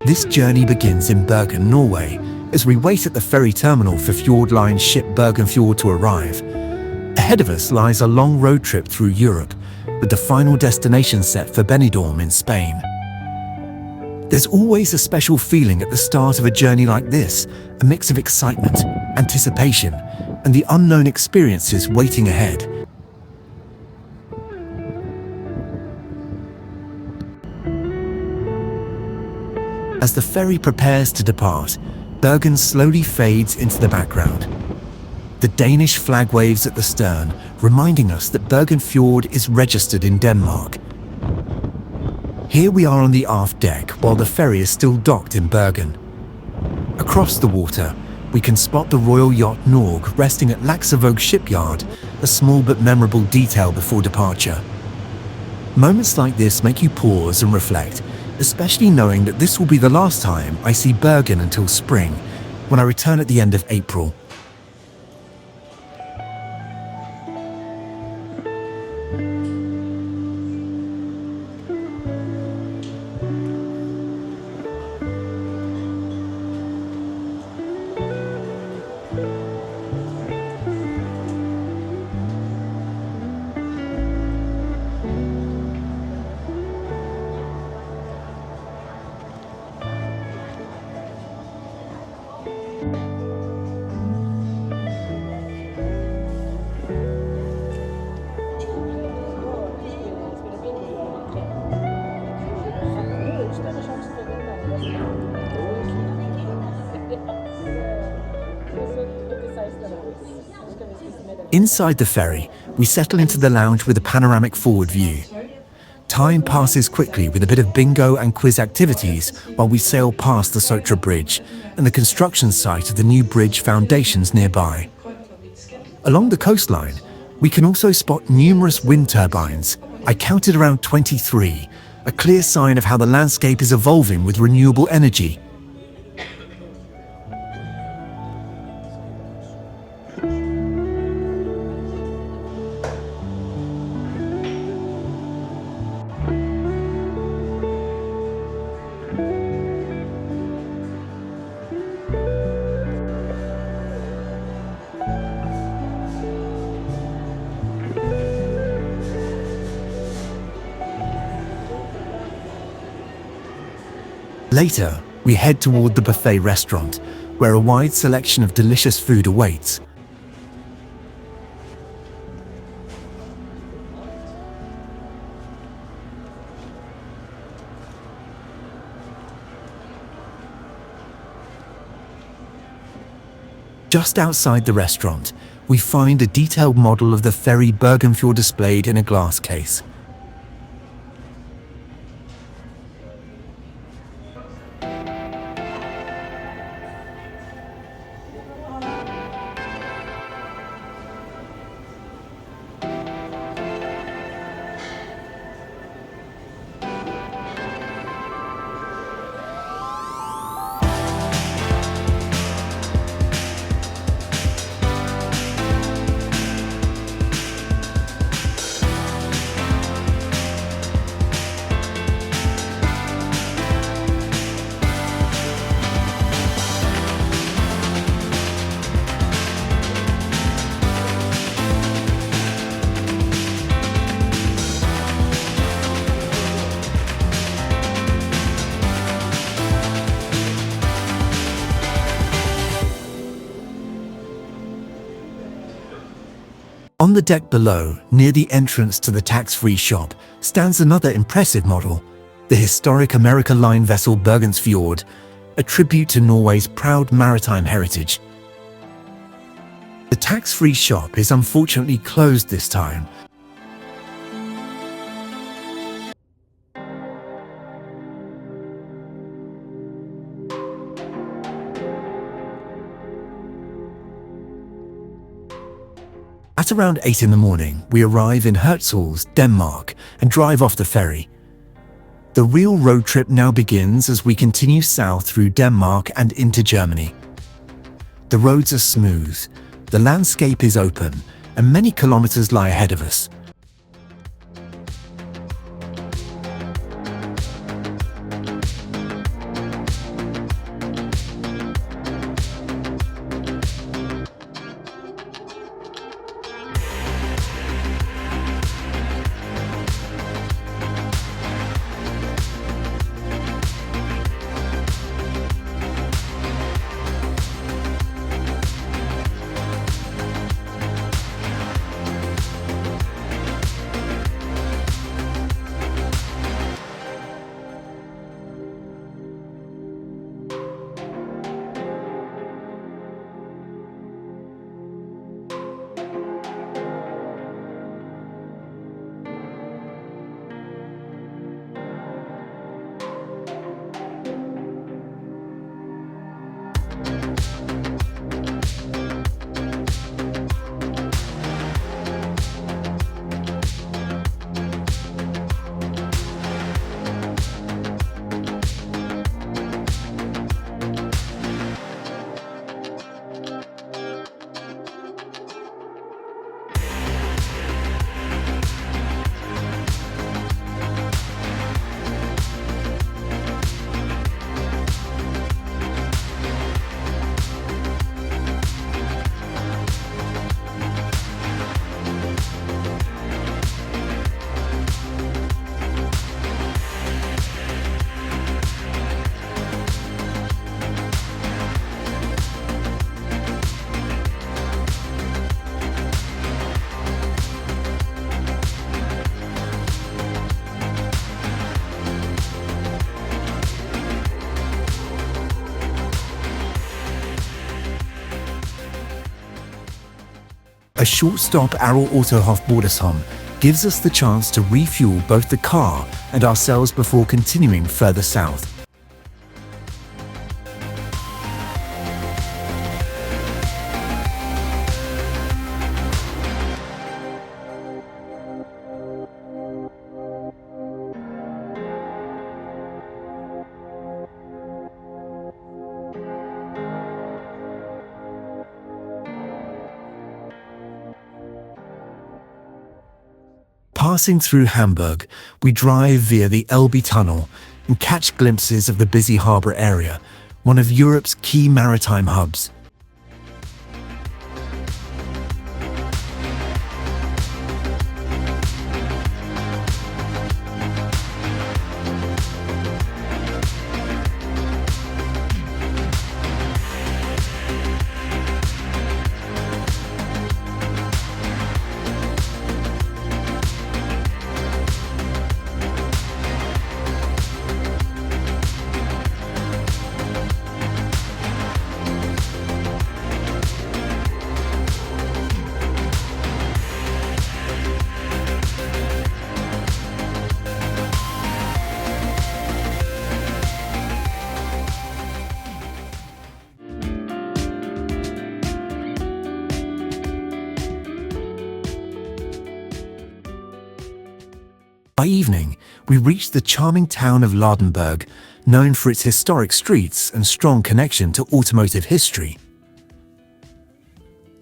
This journey begins in Bergen, Norway, as we wait at the ferry terminal for Fjord Line ship Bergenfjord to arrive. Ahead of us lies a long road trip through Europe, with the final destination set for Benidorm in Spain. There's always a special feeling at the start of a journey like this, a mix of excitement, anticipation, and the unknown experiences waiting ahead. As the ferry prepares to depart, Bergen slowly fades into the background. The Danish flag waves at the stern, reminding us that Bergenfjord is registered in Denmark. Here we are on the aft deck while the ferry is still docked in Bergen. Across the water, we can spot the Royal Yacht Norge resting at Ladenburg shipyard, a small but memorable detail before departure. Moments like this make you pause and reflect, especially knowing that this will be the last time I see Bergen until spring, when I return at the end of April. Inside the ferry, we settle into the lounge with a panoramic forward view. Time passes quickly with a bit of bingo and quiz activities while we sail past the Sotra Bridge and the construction site of the new bridge foundations nearby. Along the coastline, we can also spot numerous wind turbines. I counted around 23, a clear sign of how the landscape is evolving with renewable energy. Later, we head toward the buffet restaurant, where a wide selection of delicious food awaits. Just outside the restaurant, we find a detailed model of the ferry Bergenfjord displayed in a glass case. On the deck below, near the entrance to the tax-free shop, stands another impressive model, the historic American line vessel Bergenfjord, a tribute to Norway's proud maritime heritage. The tax-free shop is unfortunately closed this time. At around 8 in the morning, we arrive in Hirtshals, Denmark, and drive off the ferry. The real road trip now begins as we continue south through Denmark and into Germany. The roads are smooth, the landscape is open, and many kilometers lie ahead of us. A short stop Aral Autohof Bordesholm gives us the chance to refuel both the car and ourselves before continuing further south. Passing through Hamburg, we drive via the Elbe Tunnel and catch glimpses of the busy harbour area, one of Europe's key maritime hubs. By evening, we reached the charming town of Ladenburg, known for its historic streets and strong connection to automotive history.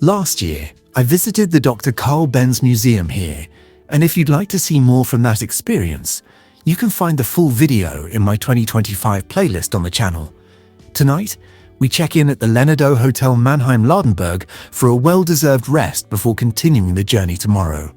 Last year, I visited the Dr. Carl Benz Museum here, and if you'd like to see more from that experience, you can find the full video in my 2025 playlist on the channel. Tonight, we check in at the Lenado Hotel Mannheim Ladenburg for a well-deserved rest before continuing the journey tomorrow.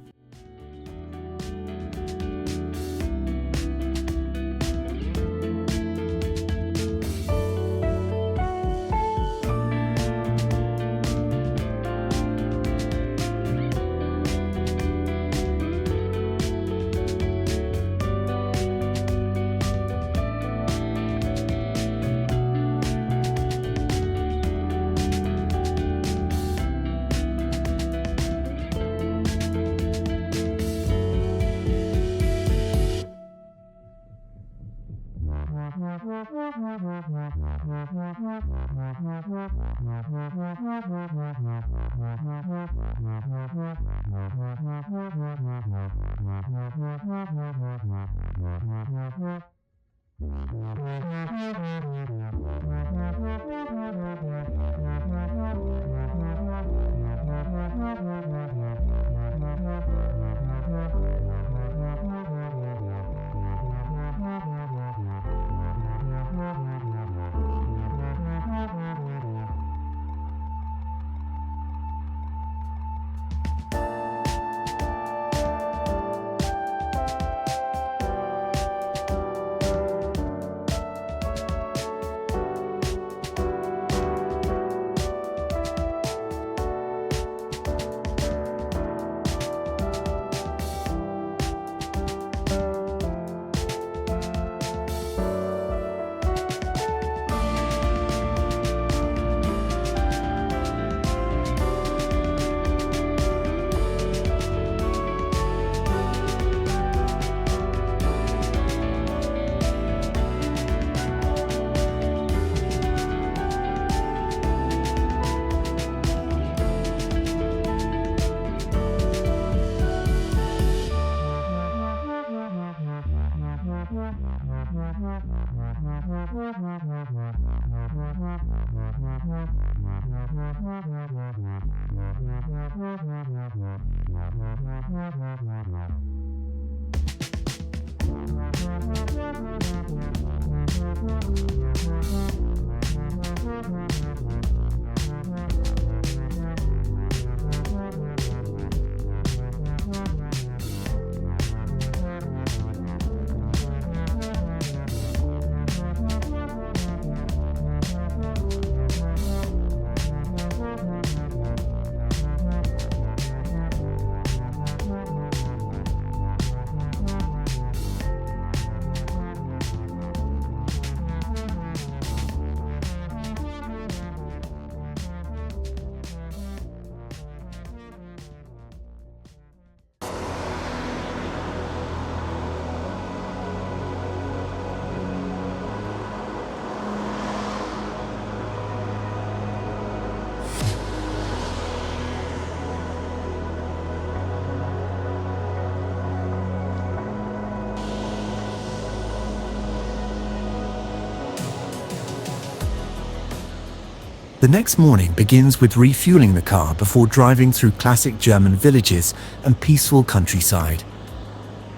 next morning begins with refueling the car before driving through classic German villages and peaceful countryside.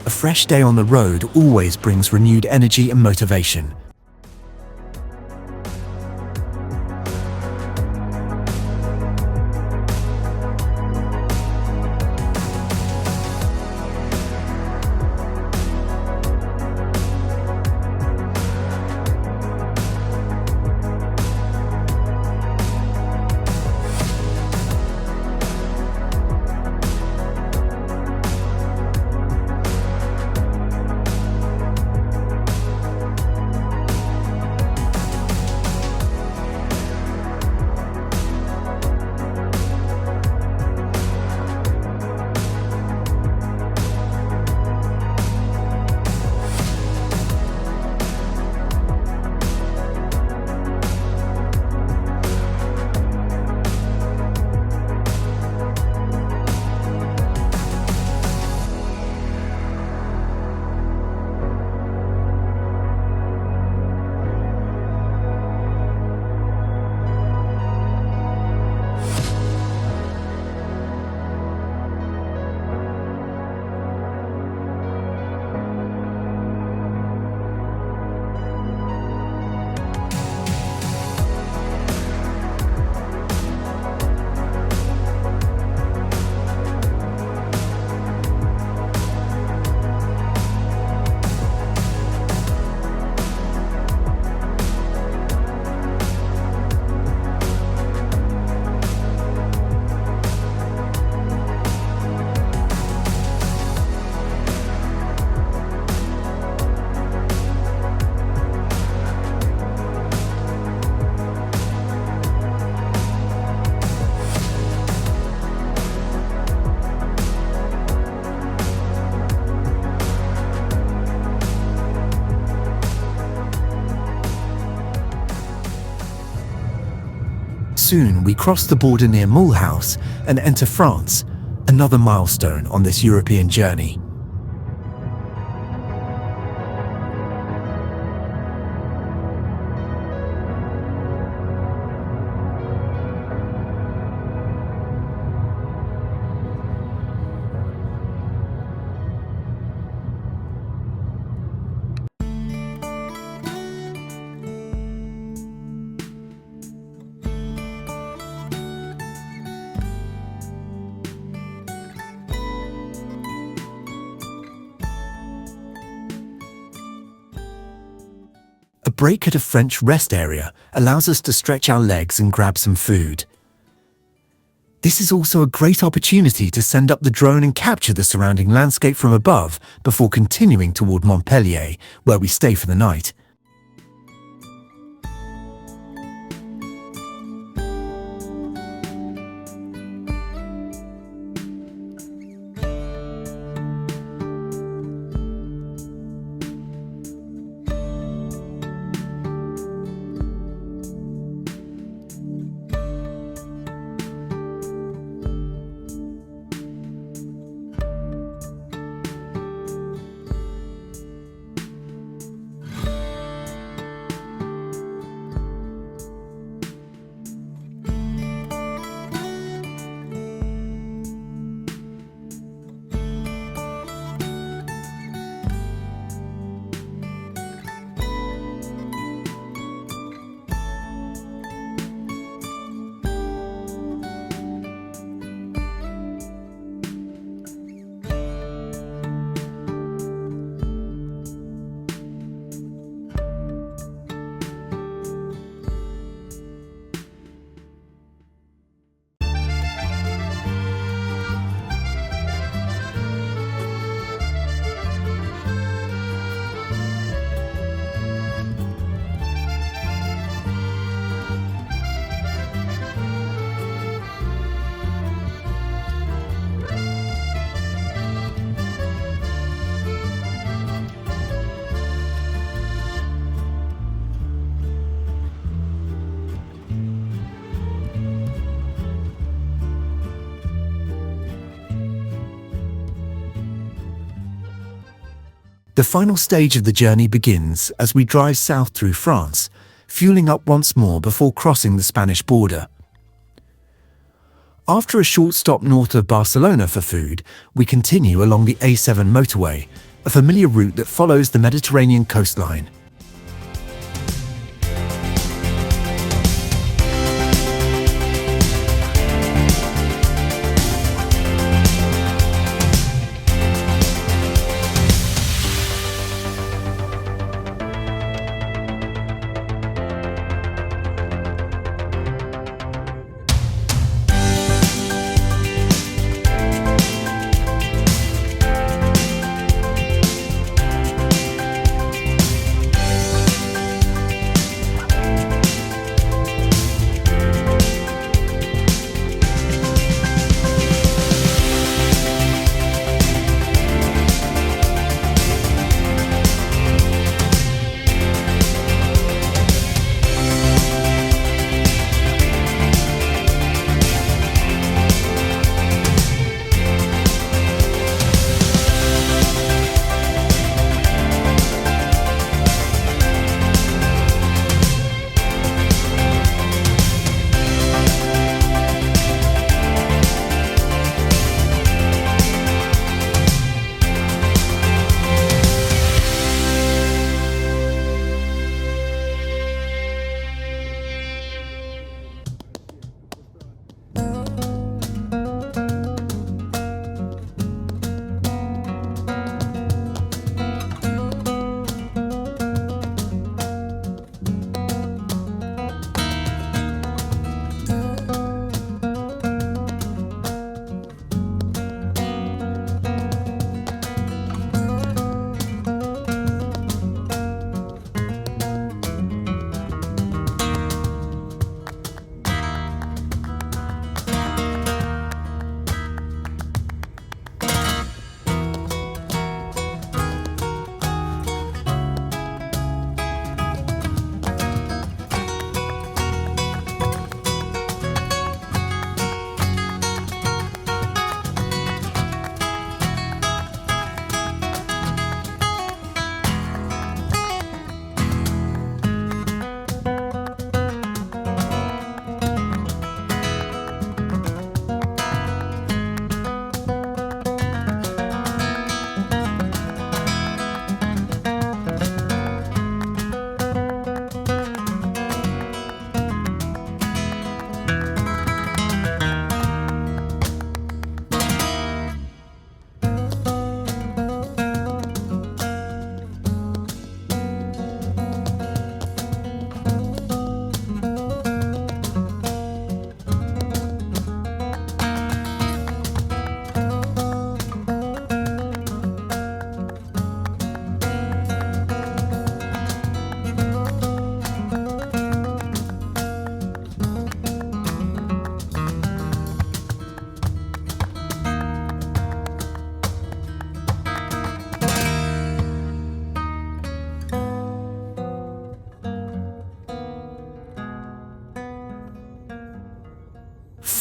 A fresh day on the road always brings renewed energy and motivation. Soon we cross the border near Mulhouse and enter France, another milestone on this European journey. A break at a French rest area allows us to stretch our legs and grab some food. This is also a great opportunity to send up the drone and capture the surrounding landscape from above before continuing toward Montpellier, where we stay for the night. The final stage of the journey begins as we drive south through France, fueling up once more before crossing the Spanish border. After a short stop north of Barcelona for food, we continue along the A7 motorway, a familiar route that follows the Mediterranean coastline.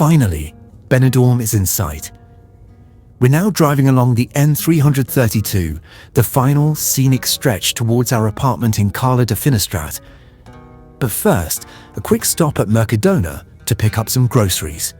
Finally, Benidorm is in sight. We're now driving along the N332, the final scenic stretch towards our apartment in Cala de Finestrat. But first, a quick stop at Mercadona to pick up some groceries.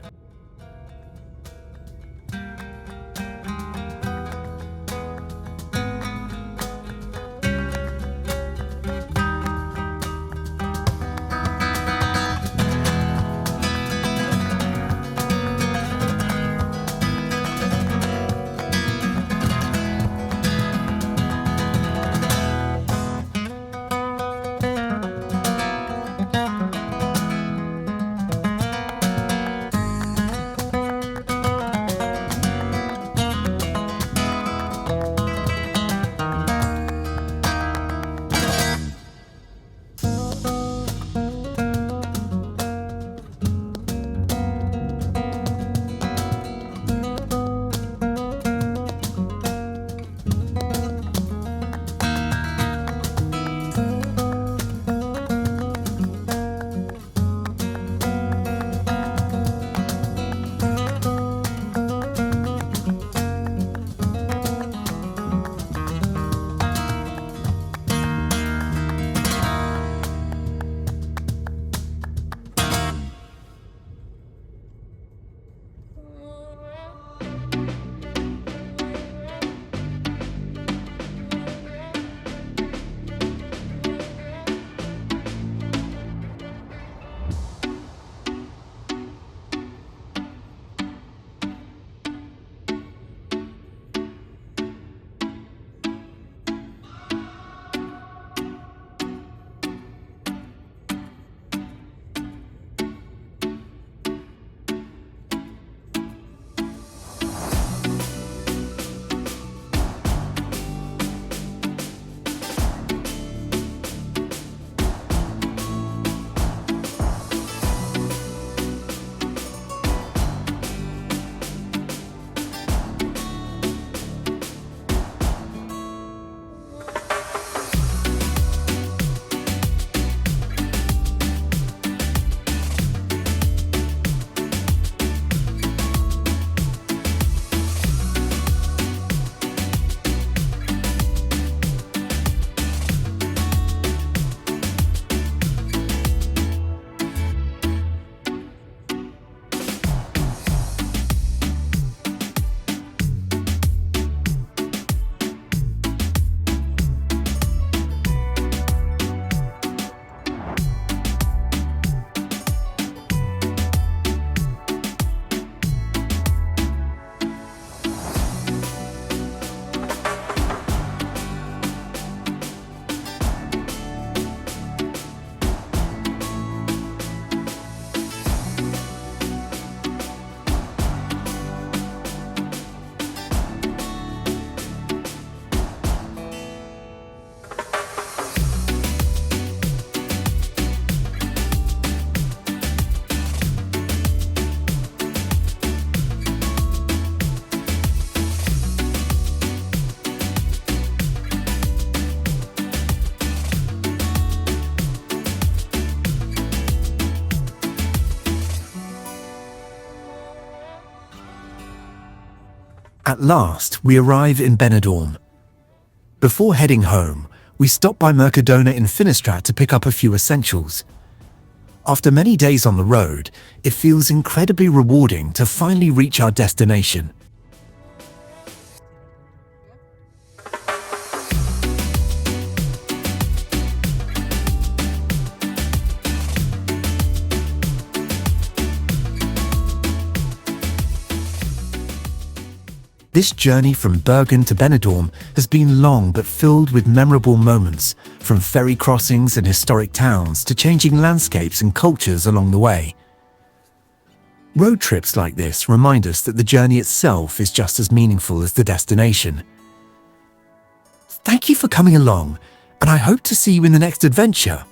At last, we arrive in Benidorm. Before heading home, we stop by Mercadona in Finistrat to pick up a few essentials. After many days on the road, it feels incredibly rewarding to finally reach our destination. This journey from Bergen to Benidorm has been long but filled with memorable moments, from ferry crossings and historic towns to changing landscapes and cultures along the way. Road trips like this remind us that the journey itself is just as meaningful as the destination. Thank you for coming along, and I hope to see you in the next adventure.